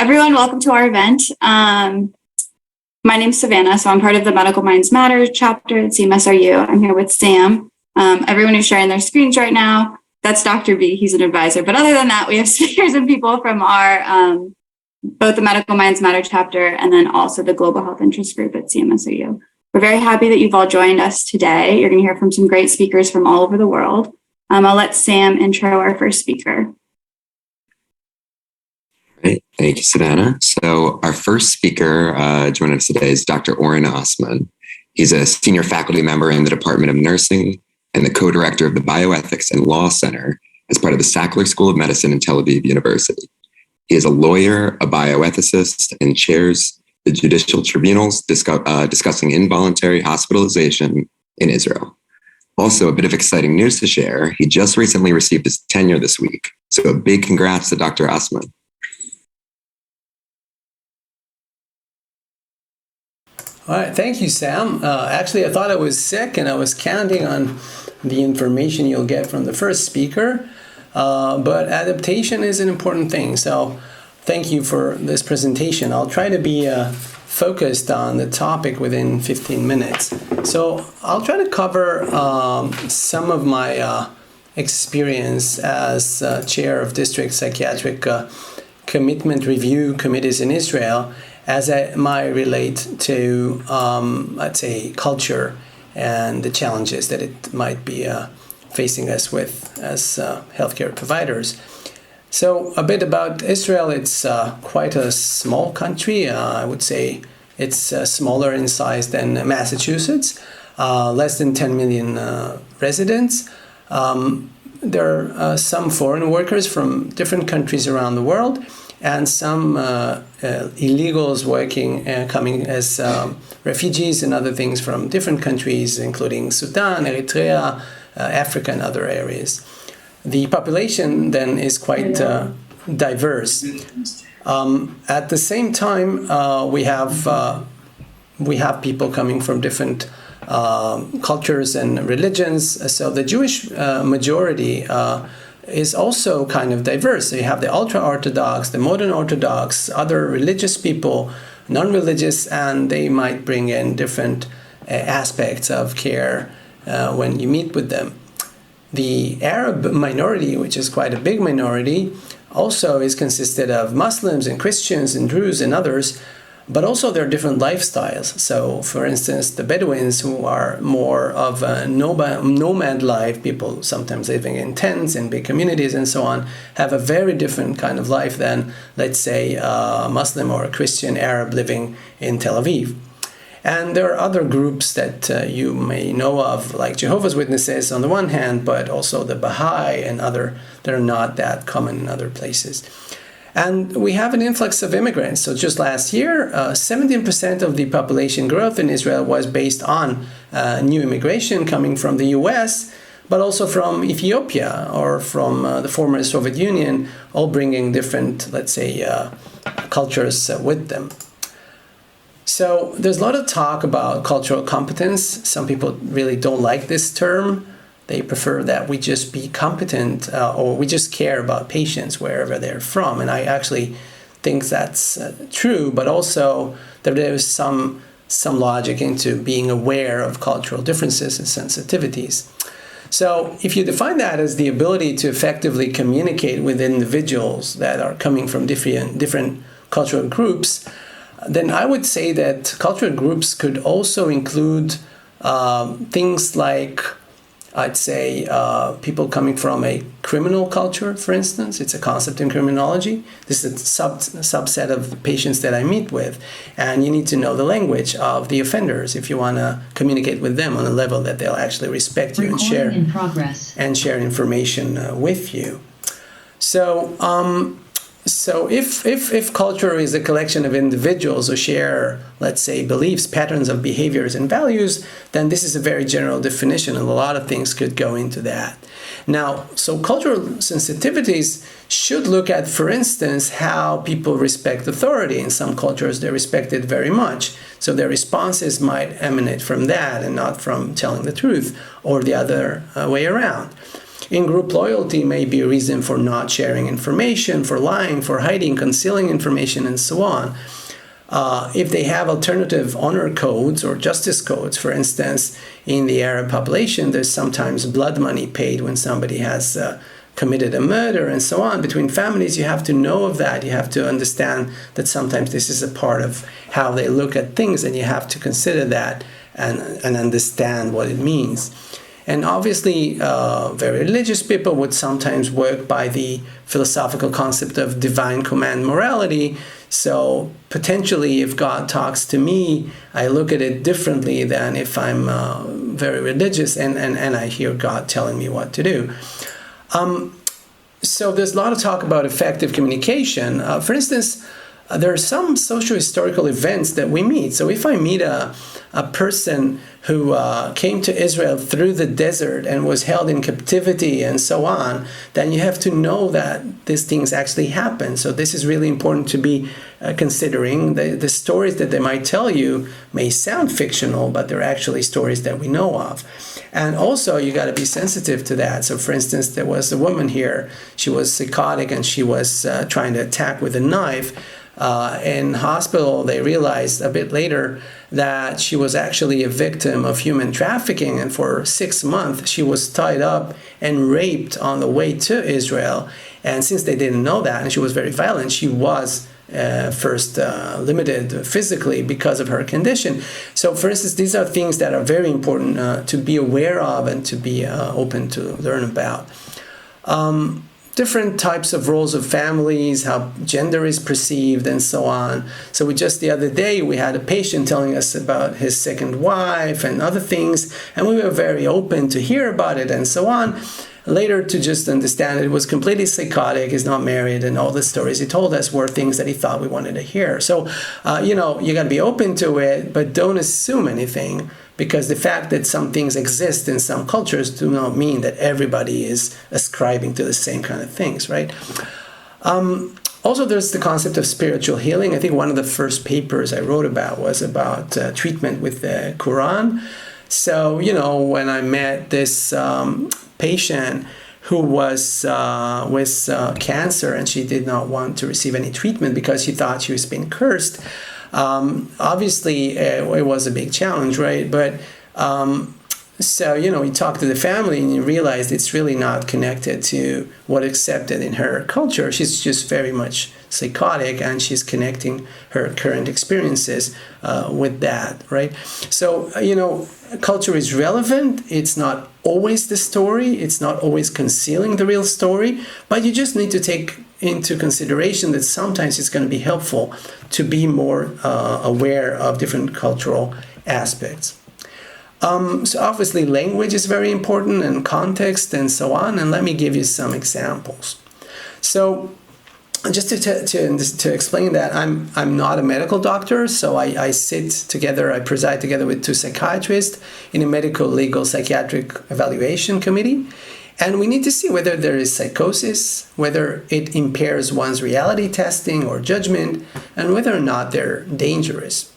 everyone, welcome to our event. My name's Savannah, so I'm part of the Medical Minds Matter chapter at CMSRU. I'm here with Sam. Everyone who's sharing their screens right now, that's Dr. B, he's an advisor. But other than that, we have speakers and people from our, both the Medical Minds Matter chapter and then also the Global Health Interest Group at CMSRU. We're very happy that you've all joined us today. You're gonna hear from some great speakers from all over the world. I'll let Sam intro our first speaker. Great. Thank you, Savannah. So our first speaker joining us today is Dr. Asman. He's a senior faculty member in the Department of Nursing and the co-director of the Bioethics and Law Center as part of the Sackler School of Medicine in Tel Aviv University. He is a lawyer, a bioethicist, and chairs the judicial tribunals discussing involuntary hospitalization in Israel. Also, a bit of exciting news to share. He just recently received his tenure this week. So a big congrats to Dr. Asman. All right, thank you, Sam. Actually, I thought I was sick and I was counting on the information you'll get from the first speaker, but adaptation is an important thing. So thank you for this presentation. I'll try to be focused on the topic within 15 minutes. So I'll try to cover some of my experience as chair of district psychiatric commitment review committees in Israel as it might relate to, let's say, culture and the challenges that it might be facing us with as healthcare providers. So a bit about Israel. It's quite a small country. I would say it's smaller in size than Massachusetts, less than 10 million residents. There are some foreign workers from different countries around the world, and some illegals working, coming as refugees and other things from different countries, including Sudan, Eritrea, Africa, and other areas. The population then is quite diverse. At the same time, we have people coming from different cultures and religions. So the Jewish majority is also kind of diverse. So you have the ultra-Orthodox, the modern Orthodox, other religious people, non-religious, and they might bring in different aspects of care when you meet with them. The Arab minority, which is quite a big minority, also is consisted of Muslims and Christians and Druze and others, but also there are different lifestyles. So, for instance, the Bedouins, who are more of a nomad life, people sometimes living in tents in big communities and so on, have a very different kind of life than, let's say, a Muslim or a Christian Arab living in Tel Aviv. And there are other groups that you may know of, like Jehovah's Witnesses on the one hand, but also the Baha'i and other that are not that common in other places. And we have an influx of immigrants. So just last year, 17% of the population growth in Israel was based on new immigration coming from the US, but also from Ethiopia or from the former Soviet Union, all bringing different, let's say, cultures with them. So there's a lot of talk about cultural competence. Some people really don't like this term. They prefer that we just be competent or we just care about patients wherever they're from. And I actually think that's true, but also that there's some logic into being aware of cultural differences and sensitivities. So if you define that as the ability to effectively communicate with individuals that are coming from different cultural groups, then I would say that cultural groups could also include things like, I'd say, people coming from a criminal culture, for instance. It's a concept in criminology. This is a subset of patients that I meet with. And you need to know the language of the offenders if you want to communicate with them on a level that they'll actually respect you and share information with you. So if culture is a collection of individuals who share, let's say, beliefs, patterns of behaviors and values, then this is a very general definition, and a lot of things could go into that. Now, so cultural sensitivities should look at, for instance, how people respect authority. In some cultures, they respect it very much. So their responses might emanate from that and not from telling the truth, or the other way around. In-group loyalty may be a reason for not sharing information, for lying, for hiding, concealing information, and so on. If they have alternative honor codes or justice codes, for instance, in the Arab population, there's sometimes blood money paid when somebody has committed a murder and so on. Between families, you have to know of that. You have to understand that sometimes this is a part of how they look at things, and you have to consider that and understand what it means. And obviously, very religious people would sometimes work by the philosophical concept of divine command morality. So potentially, if God talks to me, I look at it differently than if I'm very religious and I hear God telling me what to do. So there's a lot of talk about effective communication. For instance, there are some socio-historical events that we meet. So if I meet a person who came to Israel through the desert and was held in captivity and so on, then you have to know that these things actually happen. So this is really important to be considering. The stories that they might tell you may sound fictional, but they're actually stories that we know of. And also, you got to be sensitive to that. So for instance, there was a woman here. She was psychotic and she was trying to attack with a knife. In hospital, they realized a bit later that she was actually a victim of human trafficking, and for 6 months she was tied up and raped on the way to Israel. And since they didn't know that, and she was very violent, she was first limited physically because of her condition. So for instance, these are things that are very important to be aware of and to be open to learn about. Different types of roles of families, how gender is perceived, and so on. So just the other day, we had a patient telling us about his second wife and other things, and we were very open to hear about it and so on. Later, to just understand it was completely psychotic, he's not married, and all the stories he told us were things that he thought we wanted to hear. So, you got to be open to it, but don't assume anything, because the fact that some things exist in some cultures do not mean that everybody is ascribing to the same kind of things, right? Also, there's the concept of spiritual healing. I think one of the first papers I wrote about was about treatment with the Quran. So, when I met this patient who was with cancer, and she did not want to receive any treatment because she thought she was being cursed. Obviously, it was a big challenge, right? But so, you talk to the family and you realize it's really not connected to what's accepted in her culture. She's just very much psychotic, and she's connecting her current experiences with that, right? So, culture is relevant. It's not always the story. It's not always concealing the real story, but you just need to take into consideration that sometimes it's going to be helpful to be more aware of different cultural aspects. So obviously language is very important, and context and so on, and let me give you some examples. So just to explain that, I'm not a medical doctor, so I preside together with 2 psychiatrists in a medical, legal, psychiatric evaluation committee. And we need to see whether there is psychosis, whether it impairs one's reality testing or judgment, and whether or not they're dangerous.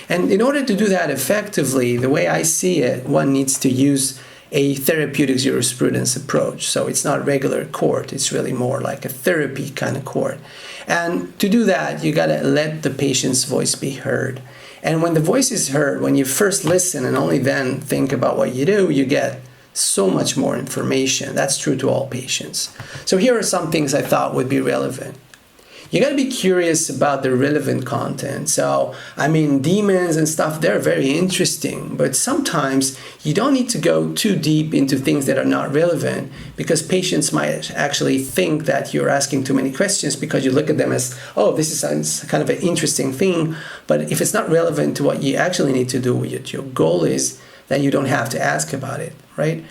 And in order to do that effectively, the way I see it, one needs to use a therapeutic jurisprudence approach. So it's not regular court, it's really more like a therapy kind of court. And to do that, you got to let the patient's voice be heard. And when the voice is heard, when you first listen and only then think about what you do, you get so much more information. That's true to all patients. So here are some things I thought would be relevant. You got to be curious about the relevant content. So, demons and stuff, they're very interesting, but sometimes you don't need to go too deep into things that are not relevant, because patients might actually think that you're asking too many questions because you look at them as, oh, this is kind of an interesting thing. But if it's not relevant to what you actually need to do, what your goal is, then you don't have to ask about it, right?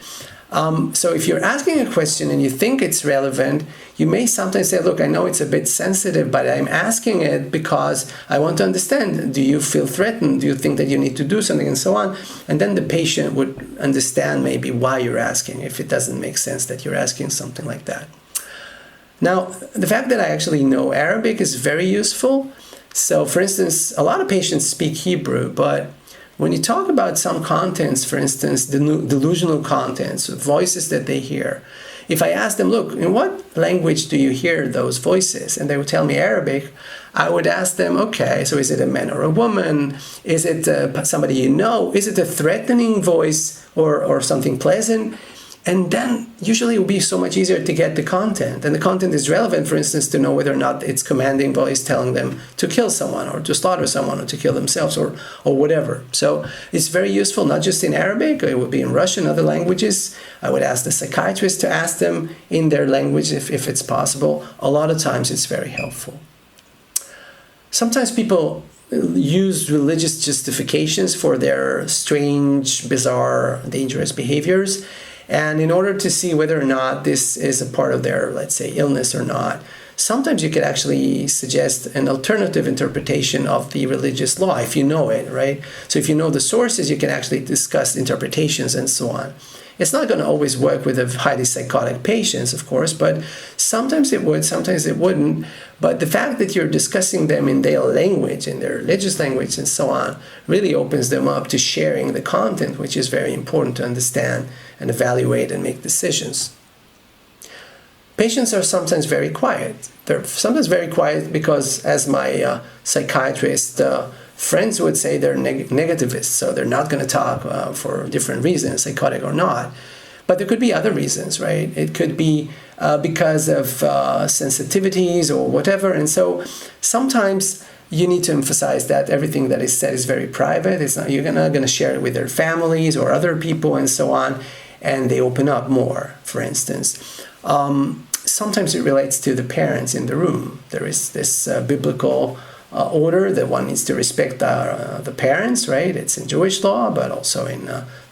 So if you're asking a question and you think it's relevant, you may sometimes say, look, I know it's a bit sensitive, but I'm asking it because I want to understand. Do you feel threatened? Do you think that you need to do something, and so on? And then the patient would understand maybe why you're asking, if it doesn't make sense that you're asking something like that. Now, the fact that I actually know Arabic is very useful. So for instance, a lot of patients speak Hebrew, but when you talk about some contents, for instance, the delusional contents, voices that they hear, if I ask them, look, in what language do you hear those voices? And they would tell me Arabic. I would ask them, okay, so is it a man or a woman? Is it somebody you know? Is it a threatening voice or something pleasant? And then usually it will be so much easier to get the content. And the content is relevant, for instance, to know whether or not it's commanding voice telling them to kill someone or to slaughter someone or to kill themselves or whatever. So it's very useful, not just in Arabic, it would be in Russian, other languages. I would ask the psychiatrist to ask them in their language if it's possible. A lot of times it's very helpful. Sometimes people use religious justifications for their strange, bizarre, dangerous behaviors. And in order to see whether or not this is a part of their, let's say, illness or not, sometimes you could actually suggest an alternative interpretation of the religious law if you know it, right? So if you know the sources, you can actually discuss interpretations and so on. It's not going to always work with a highly psychotic patients, of course, but sometimes it would, sometimes it wouldn't. But the fact that you're discussing them in their language, in their religious language and so on, really opens them up to sharing the content, which is very important to understand and evaluate and make decisions. Patients are sometimes very quiet. They're sometimes very quiet because, as my psychiatrist friends would say, they're negativists, so they're not going to talk for different reasons, psychotic or not. But there could be other reasons, right? It could be because of sensitivities or whatever. And so sometimes you need to emphasize that everything that is said is very private. It's not, you're not going to share it with their families or other people and so on. And they open up more, for instance. Sometimes it relates to the parents in the room. There is this biblical order that one needs to respect the parents, right? It's in Jewish law, but also in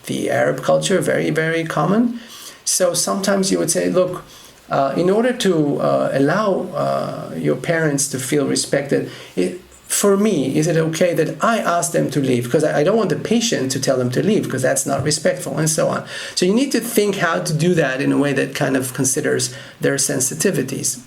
the Arab culture, very, very common. So sometimes you would say, look, in order to allow your parents to feel respected, for me, is it okay that I ask them to leave? Because I don't want the patient to tell them to leave, because that's not respectful, and so on. So you need to think how to do that in a way that kind of considers their sensitivities.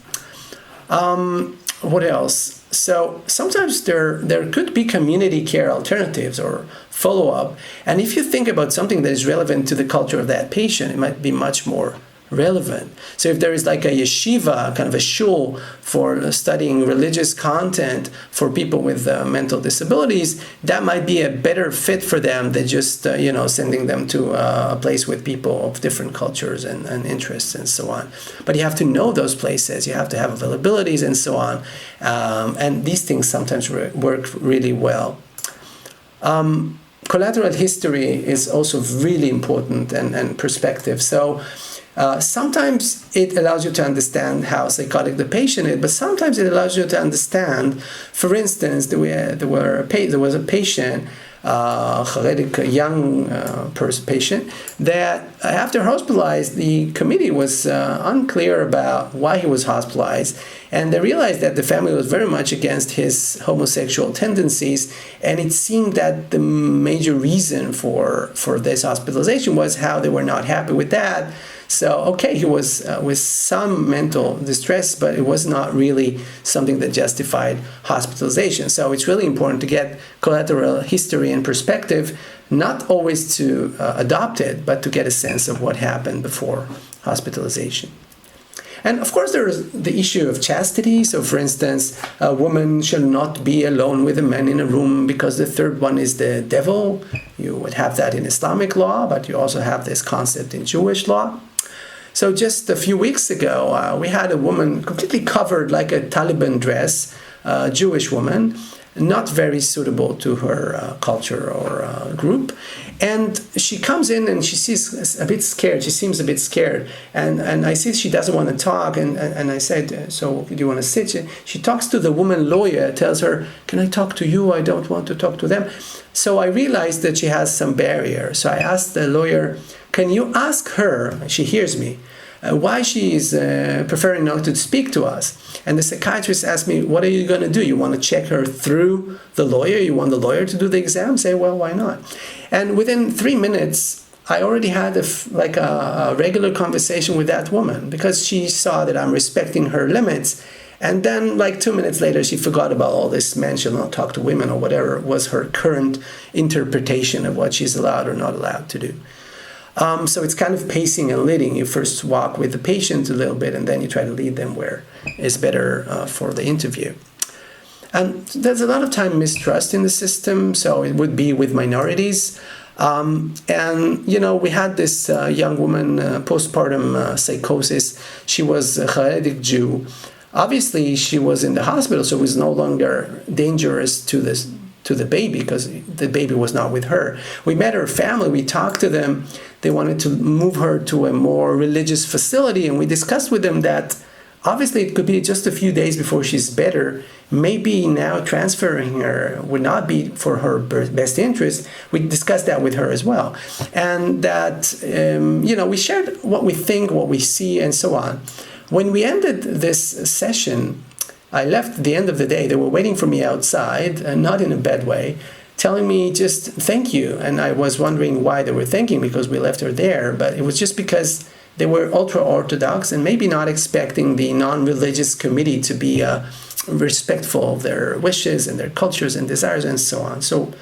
What else? So sometimes there could be community care alternatives or follow-up. And if you think about something that is relevant to the culture of that patient, it might be much more relevant. So if there is like a yeshiva, kind of a shul for studying religious content for people with mental disabilities, that might be a better fit for them than just, sending them to a place with people of different cultures and interests and so on. But you have to know those places. You have to have availabilities and so on. And these things sometimes work really well. Collateral history is also really important and perspective. So sometimes it allows you to understand how psychotic the patient is, but sometimes it allows you to understand, for instance, there was a patient, a young patient, that after hospitalized, the committee was unclear about why he was hospitalized, and they realized that the family was very much against his homosexual tendencies, and it seemed that the major reason for this hospitalization was how they were not happy with that. So, okay, he was with some mental distress, but it was not really something that justified hospitalization. So it's really important to get collateral history and perspective, not always to adopt it, but to get a sense of what happened before hospitalization. And of course, there is the issue of chastity. So, for instance, a woman shall not be alone with a man in a room because the third one is the devil. You would have that in Islamic law, but you also have this concept in Jewish law. So just a few weeks ago, we had a woman completely covered like a Taliban dress, a Jewish woman, not very suitable to her culture or group. And she comes in and she sees a bit scared. She seems a bit scared. And I see she doesn't want to talk. And I said, so do you want to sit? She talks to the woman lawyer, tells her, can I talk to you? I don't want to talk to them. So I realized that she has some barrier. So I asked the lawyer, can you ask her, she hears me, why she is preferring not to speak to us? And the psychiatrist asked me, what are you going to do? You want to check her through the lawyer? You want the lawyer to do the exam? Say, well, why not? And within 3 minutes, I already had a regular conversation with that woman because she saw that I'm respecting her limits. And then like 2 minutes later, she forgot about all this men shall not talk to women or whatever was her current interpretation of what she's allowed or not allowed to do. So it's kind of pacing and leading. You first walk with the patient a little bit, and then you try to lead them where it's better for the interview. And there's a lot of time mistrust in the system, so it would be with minorities. And, we had this young woman, postpartum psychosis. She was a Hasidic Jew. Obviously, she was in the hospital, so it was no longer dangerous to the baby because the baby was not with her. We met her family. We talked to them. They wanted to move her to a more religious facility, and we discussed with them that obviously it could be just a few days before she's better. Maybe now transferring her would not be for her best interest. We discussed that with her as well. And that, we shared what we think, what we see, and so on. When we ended this session, I left at the end of the day. They were waiting for me outside, and not in a bad way, telling me just thank you. And I was wondering why they were thanking because we left her there. But it was just because they were ultra-Orthodox and maybe not expecting the non-religious committee to be respectful of their wishes and their cultures and desires and so on. So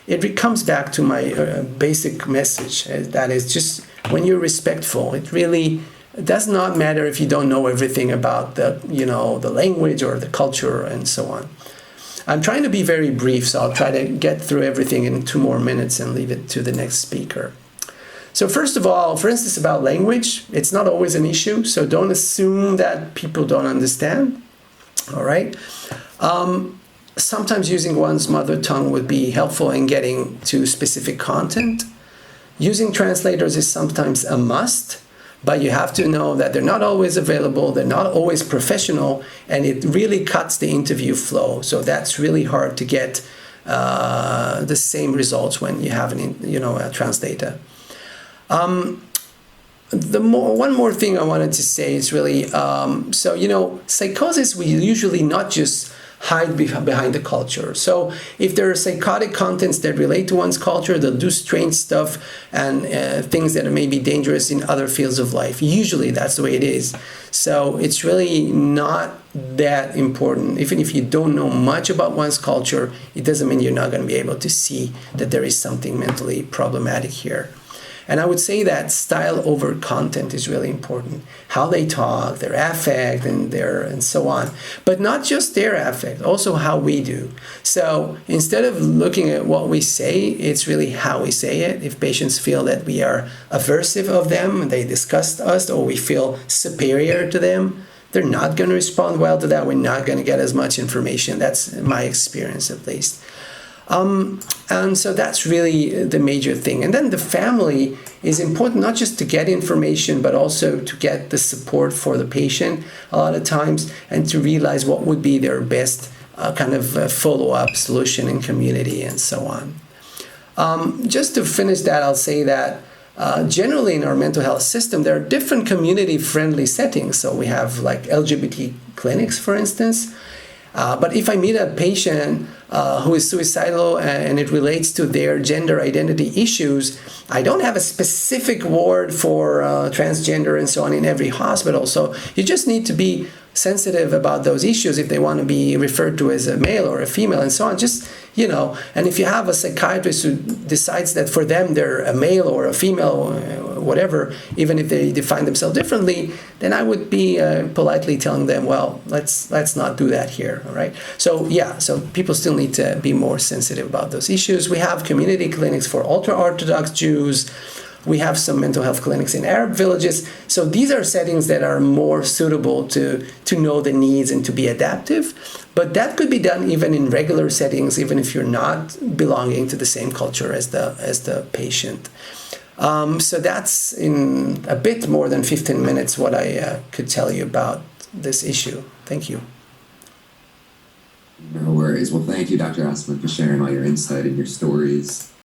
it comes back to my basic message. That is just when you're respectful, it really does not matter if you don't know everything about the language or the culture and so on. I'm trying to be very brief, so I'll try to get through everything in 2 more minutes and leave it to the next speaker. So first of all, for instance, about language, it's not always an issue, so don't assume that people don't understand, all right? Sometimes using one's mother tongue would be helpful in getting to specific content. Using translators is sometimes a must, but you have to know that they're not always available, they're not always professional, and it really cuts the interview flow. So that's really hard to get the same results when you have a translator. One more thing I wanted to say is really, psychosis, we usually not just hide behind the culture. So if there are psychotic contents that relate to one's culture, they'll do strange stuff and things that are maybe dangerous in other fields of life. Usually that's the way it is. So it's really not that important. Even if you don't know much about one's culture, it doesn't mean you're not going to be able to see that there is something mentally problematic here. And I would say that style over content is really important. How they talk, their affect, and so on. But not just their affect, also how we do. So instead of looking at what we say, it's really how we say it. If patients feel that we are aversive of them, they disgust us, or we feel superior to them, they're not going to respond well to that. We're not going to get as much information. That's my experience, at least. And so that's really the major thing. And then the family is important, not just to get information, but also to get the support for the patient a lot of times, and to realize what would be their best follow-up solution in community and so on. Just to finish that, I'll say that generally in our mental health system, there are different community-friendly settings. So we have like LGBT clinics, for instance. But if I meet a patient who is suicidal and it relates to their gender identity issues, I don't have a specific ward for transgender and so on in every hospital. So you just need to be sensitive about those issues if they want to be referred to as a male or a female and so on. Just, and if you have a psychiatrist who decides that for them they're a male or a female, whatever, even if they define themselves differently, then I would be politely telling them, well, let's not do that here, all right? So people still need to be more sensitive about those issues. We have community clinics for ultra-Orthodox Jews. We have some mental health clinics in Arab villages. So these are settings that are more suitable to know the needs and to be adaptive. But that could be done even in regular settings, even if you're not belonging to the same culture as the patient. So that's in a bit more than 15 minutes what I could tell you about this issue. Thank you. No worries. Well, thank you, Dr. Asman, for sharing all your insight and your stories.